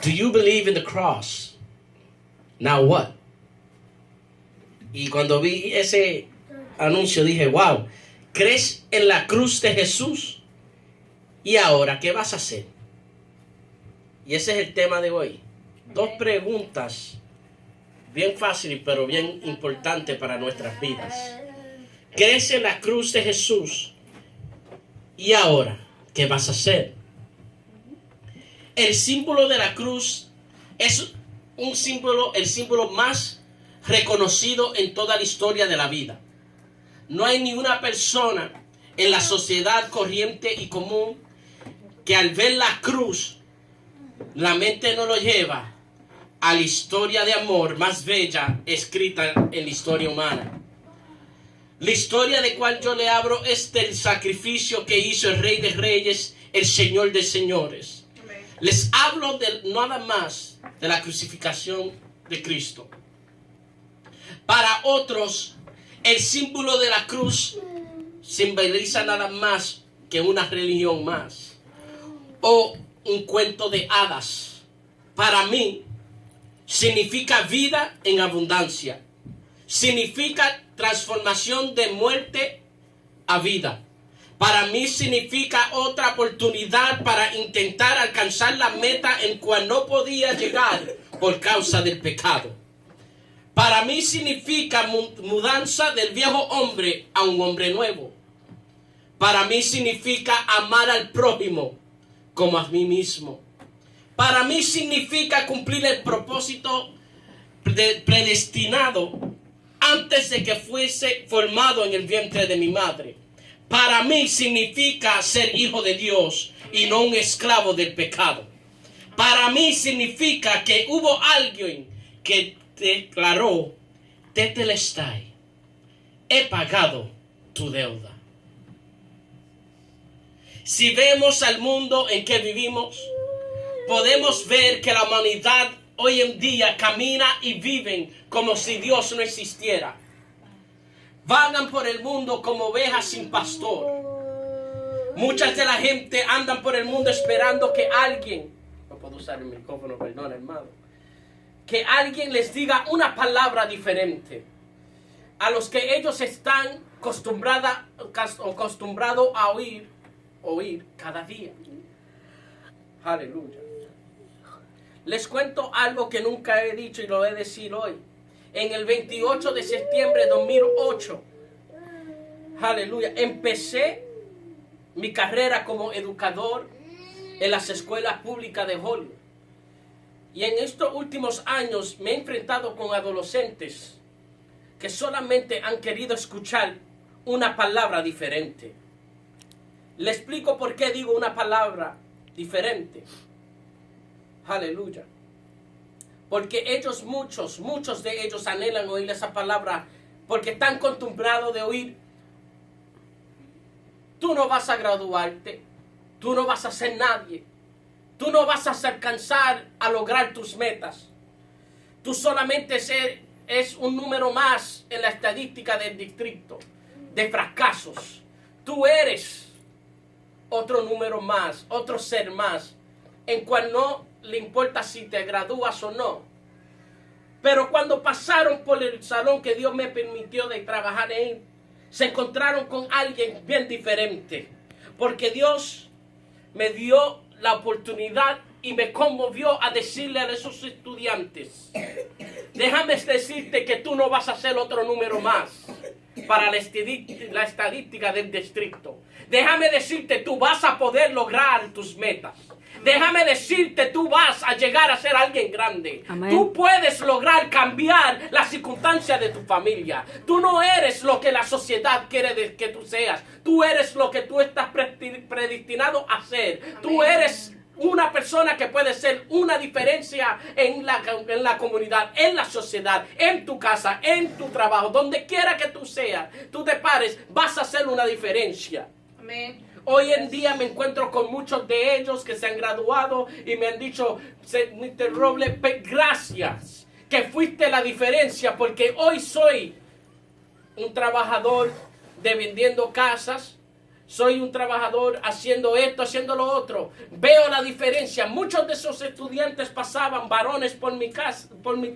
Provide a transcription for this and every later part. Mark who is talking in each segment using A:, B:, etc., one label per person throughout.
A: Do you believe in the cross? Now what? Y cuando vi ese anuncio dije, wow, ¿crees en la cruz de Jesús? ¿Y ahora qué vas a hacer? Y ese es el tema de hoy. Dos preguntas bien fáciles pero bien importantes para nuestras vidas. ¿Crees en la cruz de Jesús? ¿Y ahora qué vas a hacer? El símbolo de la cruz es un símbolo, el símbolo más reconocido en toda la historia de la vida. No hay ni una persona en la sociedad corriente y común que al ver la cruz, la mente no lo lleva a la historia de amor más bella escrita en la historia humana. La historia de cual yo le hablo es del sacrificio que hizo el Rey de Reyes, el Señor de Señores. Les hablo de nada más de la crucifixión de Cristo. Para otros, el símbolo de la cruz simboliza nada más que una religión más o un cuento de hadas. Para mí, significa vida en abundancia. Significa transformación de muerte a vida. Para mí significa otra oportunidad para intentar alcanzar la meta en cual no podía llegar por causa del pecado. Para mí significa mudanza del viejo hombre a un hombre nuevo. Para mí significa amar al prójimo como a mí mismo. Para mí significa cumplir el propósito predestinado antes de que fuese formado en el vientre de mi madre. Para mí significa ser hijo de Dios y no un esclavo del pecado. Para mí significa que hubo alguien que declaró, tetelestai, he pagado tu deuda. Si vemos al mundo en que vivimos, podemos ver que la humanidad hoy en día camina y viven como si Dios no existiera. Vagan por el mundo como ovejas sin pastor. Muchas de la gente andan por el mundo esperando que alguien, no puedo usar el micrófono, perdón hermano, que alguien les diga una palabra diferente a los que ellos están acostumbrados a oír cada día. Aleluya. Les cuento algo que nunca he dicho y lo voy a decir hoy. En el 28 de septiembre de 2008, aleluya, empecé mi carrera como educador en las escuelas públicas de Hollywood. Y en estos últimos años me he enfrentado con adolescentes que solamente han querido escuchar una palabra diferente. Le explico por qué digo una palabra diferente. Aleluya. Porque ellos, muchos de ellos anhelan oír esa palabra porque están acostumbrados de oír: tú no vas a graduarte, tú no vas a ser nadie, tú no vas a alcanzar a lograr tus metas, tú solamente es un número más en la estadística del distrito de fracasos. Tú eres otro número más, otro ser más, en cual no le importa si te gradúas o no. Pero cuando pasaron por el salón que Dios me permitió de trabajar en él, se encontraron con alguien bien diferente. Porque Dios me dio la oportunidad y me conmovió a decirle a esos estudiantes: déjame decirte que tú no vas a ser otro número más para la estadística del distrito. Déjame decirte, tú vas a poder lograr tus metas. Déjame decirte, tú vas a llegar a ser alguien grande. Amén. Tú puedes lograr cambiar las circunstancias de tu familia. Tú no eres lo que la sociedad quiere que tú seas. Tú eres lo que tú estás predestinado a ser. Amén. Tú eres una persona que puede ser una diferencia en la comunidad, en la sociedad, en tu casa, en tu trabajo, donde quiera que tú seas, tú te pares, vas a hacer una diferencia. Amén. Hoy en día me encuentro con muchos de ellos que se han graduado y me han dicho: Mr. Robles, gracias que fuiste la diferencia, porque hoy soy un trabajador de vendiendo casas, soy un trabajador haciendo esto, haciendo lo otro. Veo la diferencia. Muchos de esos estudiantes pasaban, varones, por mi casa, por mi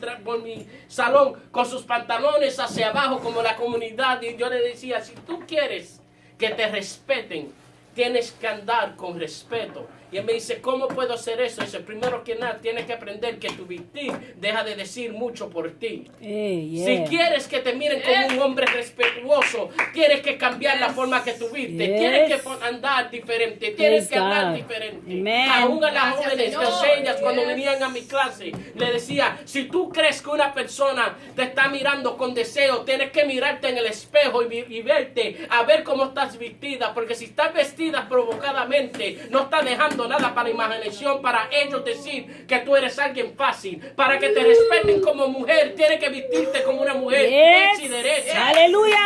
A: salón, con sus pantalones hacia abajo como la comunidad. Y yo le decía, si tú quieres que te respeten, tienes que andar con respeto. Y él me dice, ¿cómo puedo hacer eso? Dice, primero que nada, tienes que aprender que tu vestir deja de decir mucho por ti. Si quieres que te miren como un hombre respetuoso, tienes que cambiar la forma que tú vistes. Tienes que andar diferente. Tienes que hablar diferente. Aún a las jóvenes, ellas cuando venían a mi clase, le decía, si tú crees que una persona te está mirando con deseo, tienes que mirarte en el espejo y verte, a ver cómo estás vestida. Porque si estás vestida provocadamente, no estás dejando nada para imaginación, para ellos decir que tú eres alguien fácil. Para que te respeten como mujer, tienes que vestirte como una mujer hecha y derecha.
B: Aleluya.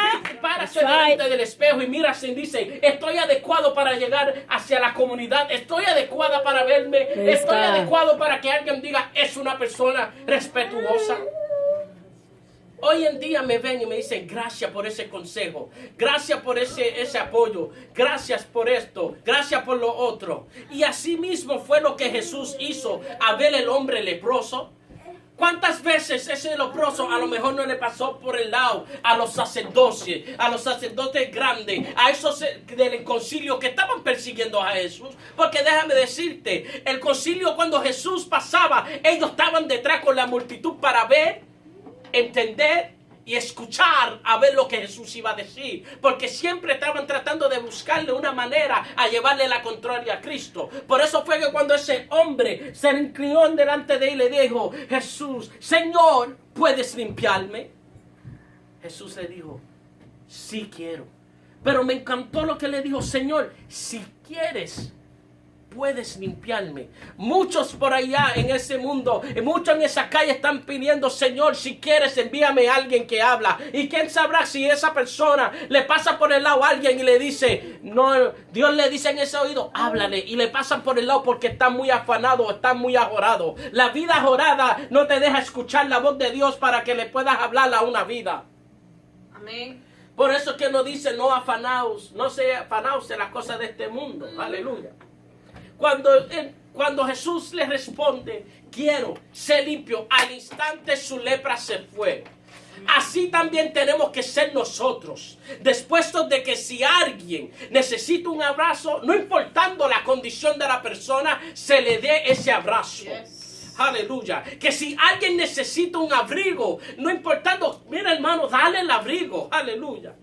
A: Párase delante del espejo y mírase y dice, estoy adecuado para llegar hacia la comunidad, estoy adecuada para verme, estoy adecuado para que alguien diga, es una persona respetuosa. Hoy en día me ven y me dicen, gracias por ese consejo, gracias por ese apoyo, gracias por esto, gracias por lo otro. Y así mismo fue lo que Jesús hizo a ver el hombre leproso. ¿Cuántas veces ese leproso a lo mejor no le pasó por el lado a los sacerdotes grandes, a esos del concilio que estaban persiguiendo a Jesús? Porque déjame decirte, el concilio cuando Jesús pasaba, ellos estaban detrás con la multitud para ver, entender y escuchar a ver lo que Jesús iba a decir, porque siempre estaban tratando de buscarle una manera a llevarle la contraria a Cristo. Por eso fue que cuando ese hombre se inclinó delante de él y le dijo, Jesús, Señor, ¿puedes limpiarme? Jesús le dijo, sí quiero. Pero me encantó lo que le dijo, Señor, si quieres, puedes limpiarme. Muchos por allá en ese mundo, muchos en esa calle están pidiendo, Señor, si quieres envíame a alguien que habla. Y quién sabrá si esa persona le pasa por el lado a alguien y le dice, no, Dios le dice en ese oído, háblale. Y le pasan por el lado porque está muy afanado, está muy ajorado. La vida ajorada no te deja escuchar la voz de Dios para que le puedas hablar a una vida.
C: Amén.
A: Por eso que nos dice, no afanaos, no se afanaos de las cosas de este mundo. Aleluya. Cuando Jesús le responde, quiero ser limpio, al instante su lepra se fue. Así también tenemos que ser nosotros. Después de que si alguien necesita un abrazo, no importando la condición de la persona, se le dé ese abrazo. Aleluya. Que si alguien necesita un abrigo, no importando, mira hermano, dale el abrigo. Aleluya.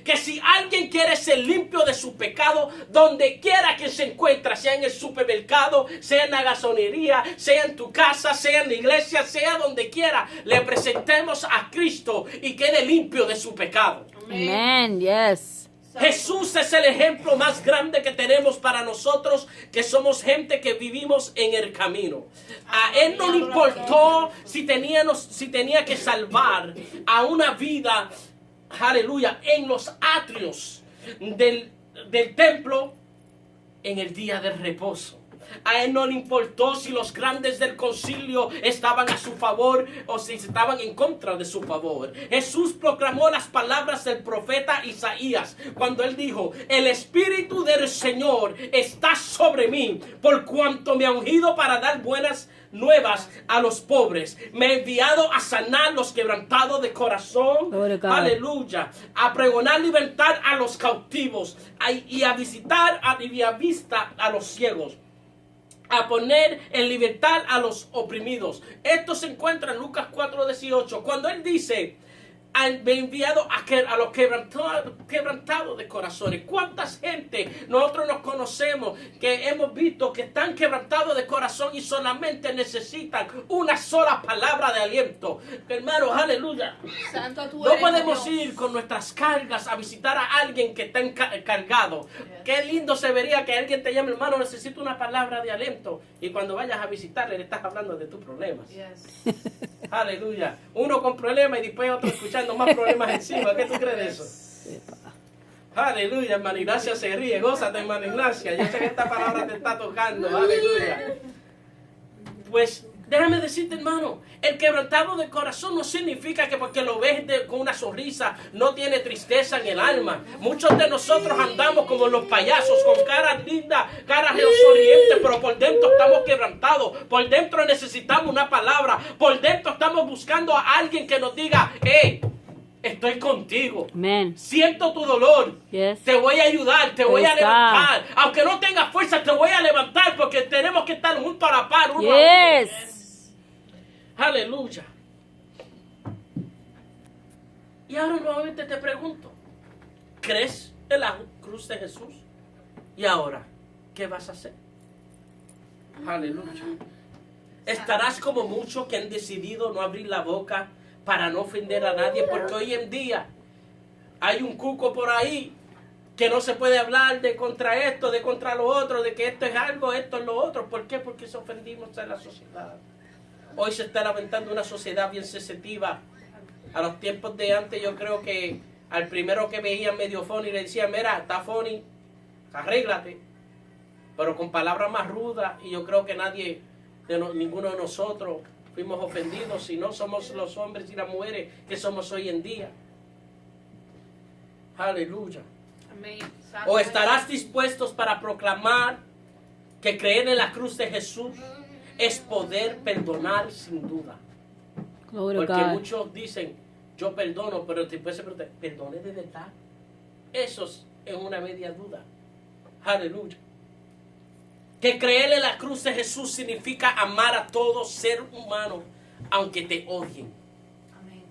A: Que si alguien quiere ser limpio de su pecado, donde quiera que se encuentre, sea en el supermercado, sea en la gasolinería, sea en tu casa, sea en la iglesia, sea donde quiera, le presentemos a Cristo y quede limpio de su pecado.
B: Amen, yes.
A: Jesús es el ejemplo más grande que tenemos para nosotros, que somos gente que vivimos en el camino. A Él no le importó si tenía que salvar a una vida, aleluya, en los atrios del templo en el día del reposo. A Él no le importó si los grandes del concilio estaban a su favor o si estaban en contra de su favor. Jesús proclamó las palabras del profeta Isaías cuando él dijo, el Espíritu del Señor está sobre mí, por cuanto me ha ungido para dar buenas nuevas a los pobres. Me ha enviado a sanar los quebrantados de corazón, aleluya, a pregonar libertad a los cautivos y a visitar y a vista a los ciegos, a poner en libertad a los oprimidos. Esto se encuentra en Lucas 4:18, cuando él dice, me he enviado a los quebrantados de corazones. ¿Cuántas gente nosotros nos conocemos que hemos visto que están quebrantados de corazón y solamente necesitan una sola palabra de aliento? Hermanos, aleluya.
C: Santo tú
A: No
C: eres,
A: podemos
C: Dios.
A: ir con nuestras cargas a visitar a alguien que está cargado. Qué lindo se vería que alguien te llame, hermano, necesito una palabra de aliento. Y cuando vayas a visitarle, le estás hablando de tus problemas.
C: Yes.
A: Aleluya. Uno con problemas y después otro escuchando más problemas encima. ¿Qué tú crees de eso? Aleluya, hermano Ignacia se ríe. Gózate, hermano Ignacia. Yo sé que esta palabra te está tocando. Aleluya. Pues Déjame decirte, hermano, el quebrantado de corazón no significa que porque lo ves con una sonrisa no tiene tristeza en el alma. Muchos de nosotros andamos como los payasos, con caras lindas, caras sonrientes, pero por dentro estamos quebrantados. Por dentro necesitamos una palabra. Por dentro estamos buscando a alguien que nos diga, hey, estoy contigo.
B: Amen.
A: Siento tu dolor.
B: Yes.
A: Te voy a ayudar, te voy a
B: Praise
A: levantar. Aunque no tengas fuerza, te voy a levantar porque tenemos que estar juntos a la par. Uno a uno.
B: Yes.
A: Aleluya. Y ahora nuevamente te pregunto, ¿crees en la cruz de Jesús? Y ahora, ¿qué vas a hacer? Aleluya. Estarás como muchos que han decidido no abrir la boca para no ofender a nadie, porque hoy en día hay un cuco por ahí que no se puede hablar de contra esto, de contra lo otro, de que esto es algo, esto es lo otro. ¿Por qué? Porque se ofendimos en la sociedad. Hoy se está lamentando una sociedad bien sensitiva. A los tiempos de antes yo creo que al primero que veían medio funny le decían, mira, está funny, arréglate. Pero con palabras más rudas, y yo creo que ninguno de nosotros fuimos ofendidos, si no somos los hombres y las mujeres que somos hoy en día. Aleluya.
C: Amén.
A: ¿O estarás dispuestos para proclamar que creer en la cruz de Jesús es poder perdonar sin duda?
B: Glory to
A: Porque
B: God.
A: muchos dicen, yo perdono, pero después se preguntan, ¿perdoné de verdad? Eso es una media duda. Aleluya. Que creer en la cruz de Jesús significa amar a todo ser humano, aunque te odien.
C: Amén.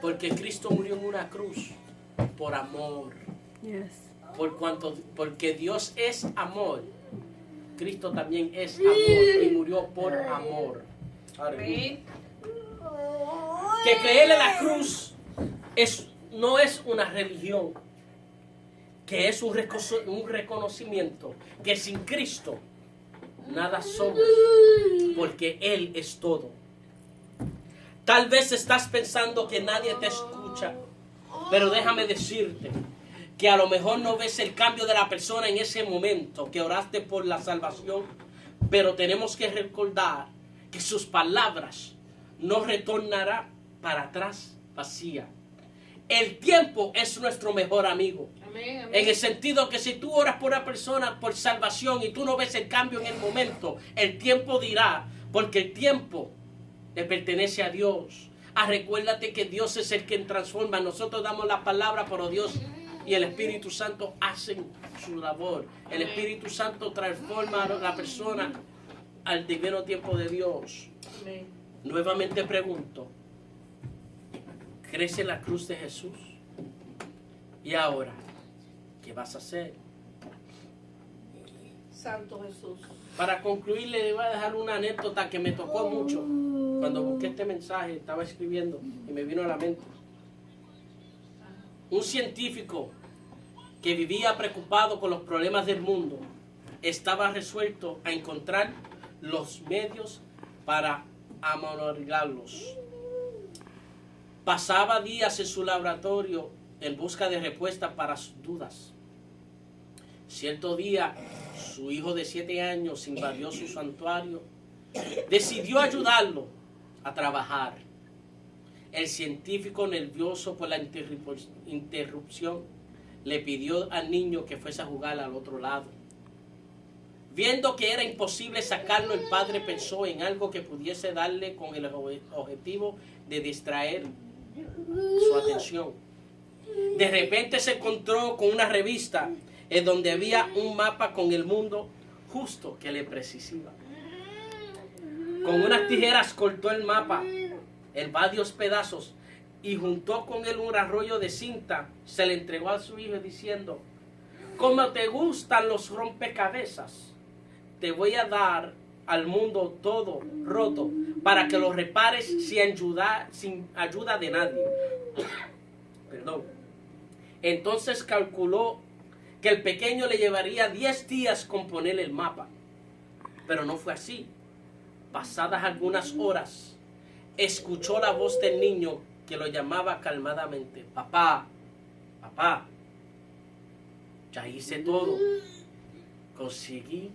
A: Porque Cristo murió en una cruz por amor.
B: Yes.
A: Porque Dios es amor. Cristo también es amor y murió por amor. Aleluya.
C: Amén.
A: Que creer en la cruz no es una religión, que es un reconocimiento que sin Cristo nada somos, porque Él es todo. Tal vez estás pensando que nadie te escucha, pero déjame decirte que a lo mejor no ves el cambio de la persona en ese momento que oraste por la salvación, pero tenemos que recordar que sus palabras no retornarán para atrás vacía. El tiempo es nuestro mejor amigo.
C: Amén. Amén.
A: En el sentido que si tú oras por una persona por salvación y tú no ves el cambio en el momento, el tiempo dirá, porque el tiempo le pertenece a Dios. Recuérdate que Dios es el que transforma. Nosotros damos la palabra, pero Dios y el Espíritu Santo hacen su labor. El Espíritu Santo transforma a la persona al divino tiempo de Dios.
C: Amén.
A: Nuevamente pregunto, ¿crees en la cruz de Jesús? Y ahora, ¿qué vas a hacer?
C: Santo Jesús.
A: Para concluir, le voy a dejar una anécdota que me tocó mucho. Cuando busqué este mensaje, estaba escribiendo y me vino a la mente. Un científico que vivía preocupado con los problemas del mundo estaba resuelto a encontrar los medios para amortiguarlos. Pasaba días en su laboratorio en busca de respuestas para sus dudas. Cierto día, su hijo de 7 años invadió su santuario. Decidió ayudarlo a trabajar. El científico, nervioso por la interrupción, le pidió al niño que fuese a jugar al otro lado. Viendo que era imposible sacarlo, el padre pensó en algo que pudiese darle con el objetivo de distraer su atención. De repente se encontró con una revista en donde había un mapa con el mundo justo que le precisaba. Con unas tijeras cortó el mapa en varios pedazos y juntó con él un rollo de cinta. Se le entregó a su hijo diciendo: como te gustan los rompecabezas, te voy a dar al mundo todo roto para que lo repares sin ayuda de nadie. Perdón. Entonces calculó que el pequeño le llevaría 10 días componer el mapa. Pero no fue así. Pasadas algunas horas, escuchó la voz del niño que lo llamaba calmadamente: papá, papá, ya hice todo, conseguí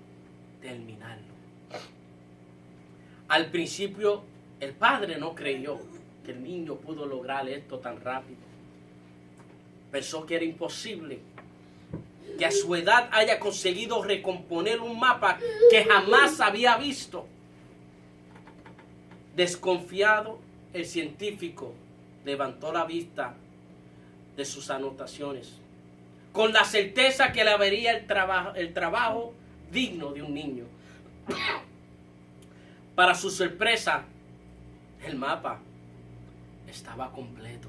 A: terminarlo. Al principio, el padre no creyó que el niño pudo lograr esto tan rápido. Pensó que era imposible que a su edad haya conseguido recomponer un mapa que jamás había visto. Desconfiado, el científico levantó la vista de sus anotaciones, con la certeza que le vería el trabajo digno de un niño. Para su sorpresa, el mapa estaba completo.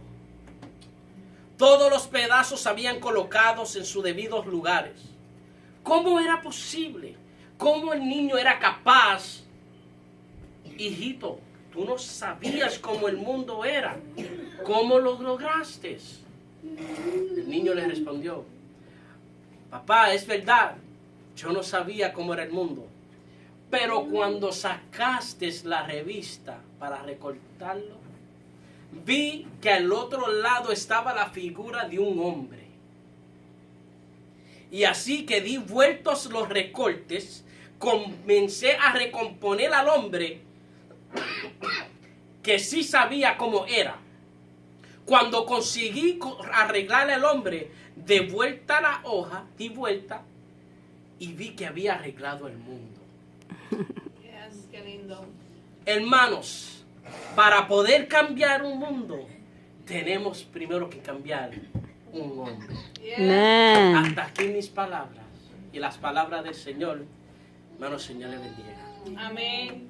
A: Todos los pedazos habían colocados en sus debidos lugares. ¿Cómo era posible? ¿Cómo el niño era capaz? Hijito, tú no sabías cómo el mundo era. ¿Cómo lo lograste? El niño le respondió: papá, es verdad, yo no sabía cómo era el mundo. Pero cuando sacaste la revista para recortarlo, vi que al otro lado estaba la figura de un hombre. Y así que di vueltos los recortes, comencé a recomponer al hombre que sí sabía cómo era. Cuando conseguí arreglar al hombre, de vuelta la hoja, di vuelta y vi que había arreglado el mundo.
C: Yes, qué lindo.
A: Hermanos, para poder cambiar un mundo, tenemos primero que cambiar un hombre.
C: Yes.
B: Amen.
A: Hasta aquí mis palabras y las palabras del Señor. Hermano, Señor le bendiga.
C: Amén.